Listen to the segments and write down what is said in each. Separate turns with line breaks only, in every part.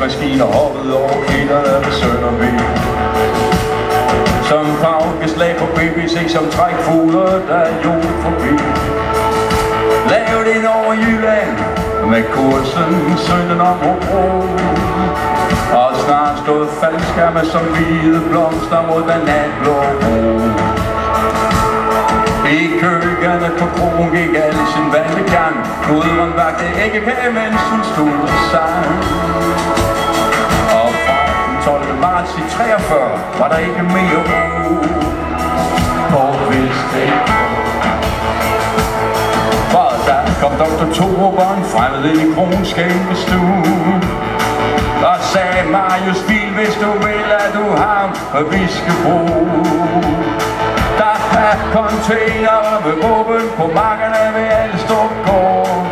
Maskiner hoppede over kilderne ved Sønderby. Som paukeslag på BBC, som trækfugler, der jord forbi. Lav det ind over Jylland med kursen sønden om Hobro. Og snart stod faldskærme som hvide blomster mod den natblå bro. I køkkenet på krogen gik alle sin vante gang. Gudrun bagte æggekage, mens hun stod og sang. Og fra den 12. marts i 43 var der ikke mere ro på Vestbro. For der kom Dr. Torbjørn fremmede i kronskænkestuen og sagde: Marius Fil, hvis du vil, at du har vi skal bo. Der er containere med våben på markerne ved Alstrup gård.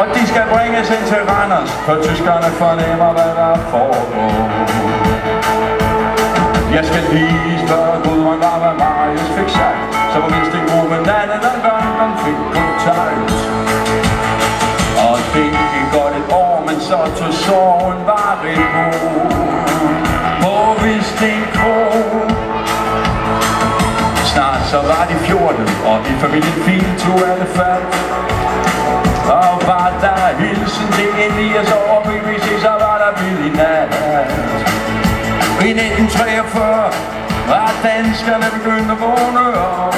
Og de skal bringes ind til Randers, for tyskerne fornemmer, hvad der foregår. Jeg skal lige spørge Gudrun, hvad Marius fik sagt. Så var mindst en gruppe natten, og London fik kontakt. Og det gik godt et år, men så tog sorgen var et på Vestbro. Snart så var de 14, og i familien Fil tog alle fat. Og var der hilsen til Elias over BBC, så var der billig nat. I 1943 var danskerne begyndt at vågne op.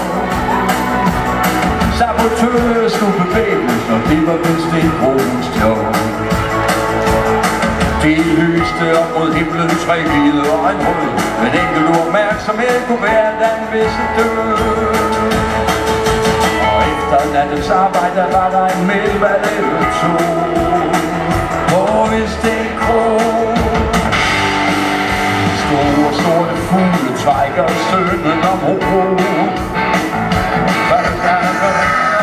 Sabotører skulle bevæbnes, og det var vist en Broens job. De lyste op mod himlen, 3 hvide og en rød. Men enkelt uopmærksomhed kunne være den visse død. Og efter nattens arbejde var der en melvad eller 2 på Vestbro. Store sorte fugle trækker sønnen om Hobro.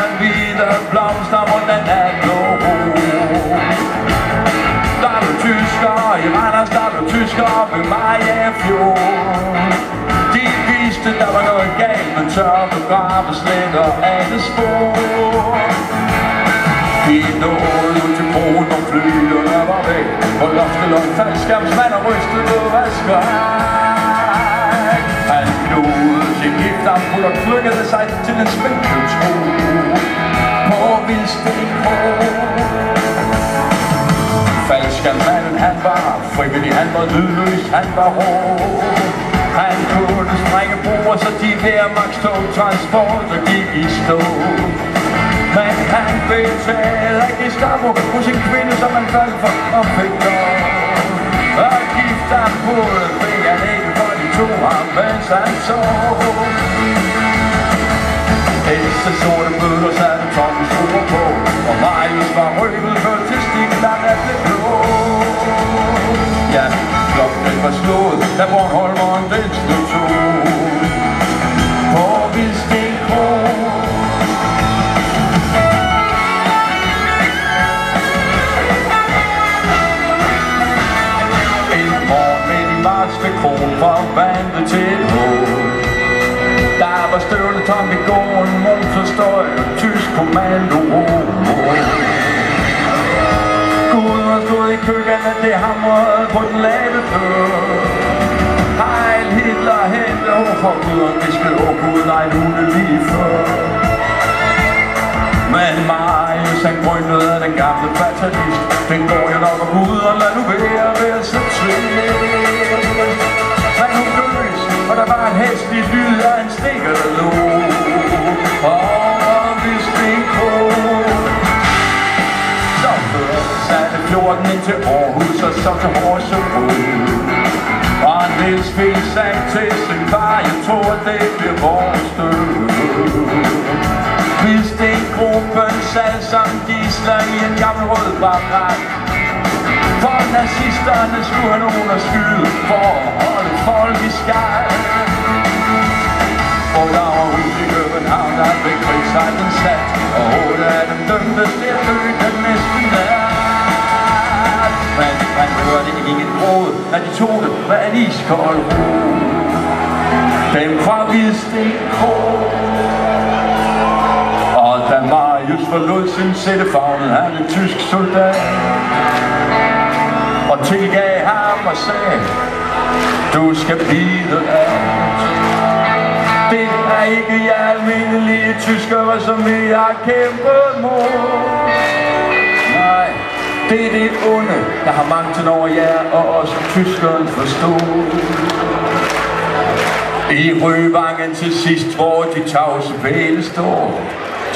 En hvide blomster mod den natblå bro. Der er du tyskere i Randers, der er du tyskere ved Mariafjord. De vidste, der var noget galt, men tør begrave slet og alle spor. De nåede ud til broen, og flyene var væk. På loftet lå en faldskærmsmand og rystede af skræk. Han knudede sin giftampul og klykkede sig til en spinkeltro på Vestbro. Faldskærmsmanden, han var frivillig, han var lydløs, han var rå. Han kunne sprænge broer, så de Wehrmachtstog transporter gik i stå. Men han betalte ikke Gestapo hos en kvinde, som han faldt for og fik lov. Og giftampullen fik han ikke, for de tog ham, mens han sov. Ældste sorte bødler satte Tommy store på, og Marius var røbet før til stikland af det blå. Ja, klokken var slået, da Bornholmeren den stod to på Vestbro. En morgen midt i marts ved krogen forvandlet til et håb. Der var støvlet tom i gården, motorstøj og tysk kommando. Gudrun stod i køkkenet, det hamrede på den lave dør. Heil Hitler, hente for Gudrun, viskede Gud, nej, hun er lige før. Men Marius han grønnet af den gamle fatalist. Den går jeg nok ud og lad nu være så trist. Men hun gøs, og der var en hæslig lyd af en stikker, der lå. Og hvis det kunne, så satte 14 ind til Aarhus og så til Horsebro. Og Niels Fien sagde til sin far, jeg tror det bliver vores død. Hvis den gruppen sad som gidsler i en gammel rød barak. For nazisterne skulle have nogen at skyde for at holde folk i skak. Og der var hus i København, der blev krigsretten sat. Og 8 af dem dømtes til at dø den næste nat. Men man hørte ingen råd, når de tog det med en iskold ro. Dem fra Hvidsten-Kro. Og da Marius forlod sin sættefagnen, han en tysk soldat. Og tilgav ham og sagde, du skal vide alt. Det er ikke jer almindelige tyskere, som vi har kæmpet mod. Nej, det er det onde, der har magten over jer, og også tyskeren forstod. I Røvangen til sidst, hvor de tavse pæle står.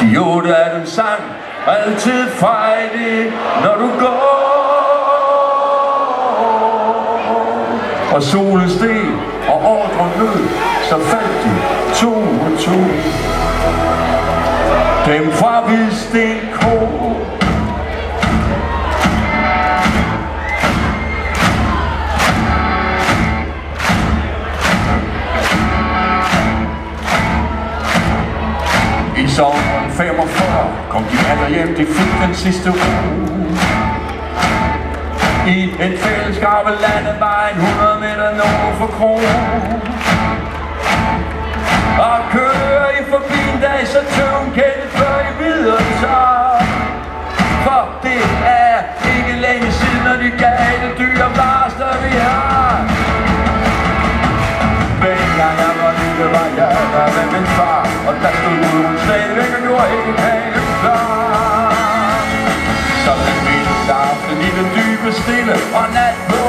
De 8 af dem sang, altid frejdig, når du går. Og solen steg, og ordren lød, så faldt de 2 og 2. Dem fra Hvidsten-Kro. I sommeren 45 kom de andre hjem, de fik den sidste ro. I en fællesskab af landevejen 100 meter nord for Kro. Og kører I forbi en dag, så tøvnkældet før I videre tager. For det er ikke længe siden, når de gale dyre varsler vi har. Dengang jeg var lille, var jeg der med min far. Og der stod hun stadigvæk og gjorde ikke hagen klar. Så den mindste aften i den dybe stille og nat på